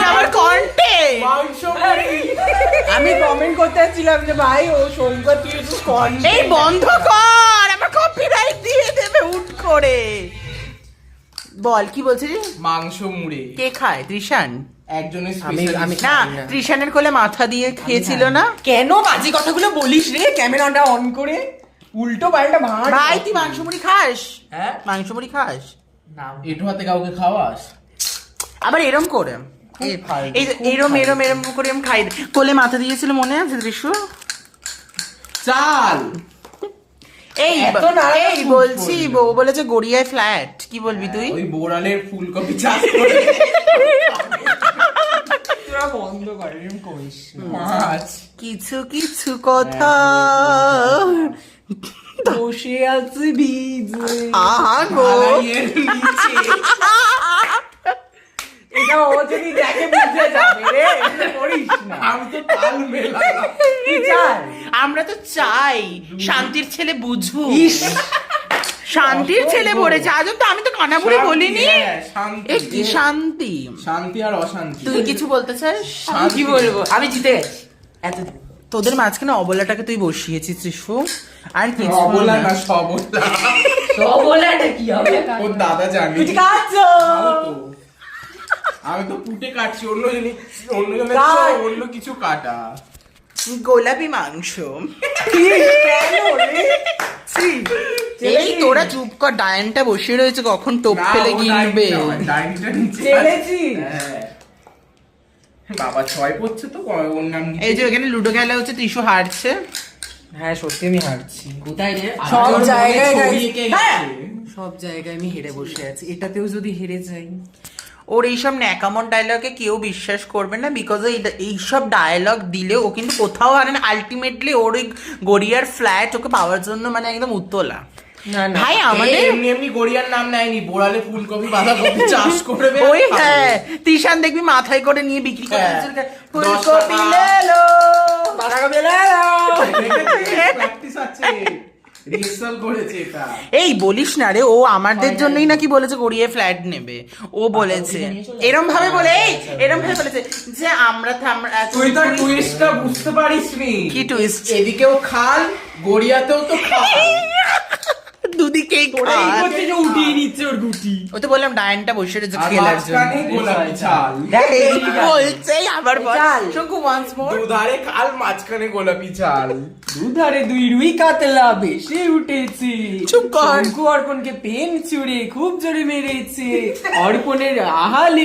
আমার কন্টেন্ট মাংস মুড়ি। আমি কমেন্ট করতে যাচ্ছিলাম যে ভাই ও শঙ্কর তুই একটু কন্টেন্ট এই বন্ধ কর, আমার কপিরাইট দিয়ে দেবে উঠ করে। বল কি বলছিস? মাংস মুড়ি কে খায়? তৃষান? একজনের আমি specialist। না, খাই না। তৃষানের কোলে মাথা দিয়ে খেয়েছিল না? কেন বাজে কথাগুলো বলিস রে ক্যামেরাটা অন করে? উল্টো পাল্টা ভাঙা। ভাই তুই মাংস মুড়ি খাস? হ্যাঁ মাংস মুড়ি খাস? না এটু হাতে কাউকে খাওয়াস? আবার এরম করে ফালতু, এই খুব এরম ফালতু। এরম এরম করে এরম খাই। কোলে মাথা দিয়েছিল মনে আছে দৃশ্য? চাল এই এত নাড়া এই খুব বলছি বললো। ও বলেছে গড়িয়ায় ফ্ল্যাট, কি বলবি তুই? ওই বোরালের ফুলকপি চাষ করে তোরা বন্ধ কর এরকম করিস না। মাছ কিছু কিছু কথা বসে আছি ভিজে। আহা গো ঢালাইয়ের নিচে। এটা ও যদি দেখে বুঝে যাবে রে, এটা করিস না। আমি তো তাল মেলালাম। কি চাই? আমরা তো চাই শান্তির ছেলে বুঝুক। ইস, শান্তির ছেলে ভরেছে আজও তো, আমি তো কানাপুরি শান্তি, বলিনি। হ্যাঁ, শান্তি। এ কি শান্তি? শান্তি আর অশান্তি। তুই কিছু বলতে চাস? আমি কি বলবো? আমি জিতে গেছি এত তোদের মাঝখানে অবলাটাকে তুই বসিয়েছিস ত্রিশু, আর কিছু অবলা না। না সবলা। সব বলে এটা কি হবে? ওর দাদা জানি। তুই কাটছো। আমি তো পুটে কাটছি, অন্য জিনিস অন্য জনের কাট। তো অন্য কিছু কাটা। গোলাপি মাংস। ইস, কেন রে? ছি, এই তোরা চুপ কর, ডায়নটা বসে রয়েছে, কখন টোপ না, ফেলে ও গিলবে। ডাইনিটা নিচে চেলেছি। হ্যাঁ। বাবা ছয় পড়ছে তো ওর নাম এই যে এখানে লুডো খেলা হচ্ছে, ত্রিশু হারছে। হ্যাঁ সত্যি আমি হারছি। কোথায় রে? সব জায়গায় ছবি guys। এঁকে হ্যাঁ। গেছে। সব জায়গায় আমি হেরে বসে আছি, এটাতেও যদি হেরে যাই। ওর এইসব ন্যাকামন ডায়লগে কেউ বিশ্বাস করবে না, বিকজ এইসব ডায়লগ দিলে ও কিন্তু কোথাও হারে না। আলটিমেটলি ওর ওই গড়িয়ার ফ্ল্যাট ওকে পাওয়ার জন্য মানে একদম উত্তোলা। না না ভাই এই আমাদের এমনি এমনি গড়িয়ার নাম নেয়নি, বোড়ালে ফুলকপি বাঁধাকপি চাষ করবে। ওই হ্যাঁ তৃষান দেখবি মাথায় করে নিয়ে বিক্রি করে হ্যাঁ। দিচ্ছে, 10 ফুলকপি টাকা। লেলো। বাঁধাকপি লাও। প্র্যাকটিস আছে, রিহার্সাল করেছে এটা। এই বলিস না রে, ও আমাদের জন্যই নাকি বলেছে গড়িয়ে ফ্ল্যাট নেবে। ও বলেছে এরম ভাবে বলে, এই এরম ভাবে বলেছে যে আমরা তুই তো টুইস্টটা বুঝতে পারিসনি। কি twist? এদিকেও খাল, গড়িয়াতেও তো খাল। দুদিকেই ওরা এই খাল। করছে যে উঠিয়ে নিচ্ছে ওর গুটি। ও তো বললাম ডায়নটা বসে রয়েছে আর খেলার জন্য। মাঝখানে গোলাপি চাল। দেখ এই এই গাল। বলছে আবার বল চাল। শঙ্কু ওয়ান্স মোর। দুধারে খাল, মাঝখানে গোলাপি চাল। দুধারে দুই রুই কাতলা বেশি উঠেছে। চুপ কর। শঙ্কু অর্পণকে পেন ছুড়ে খুব জোরে মেরেছে। অর্পণের আহালি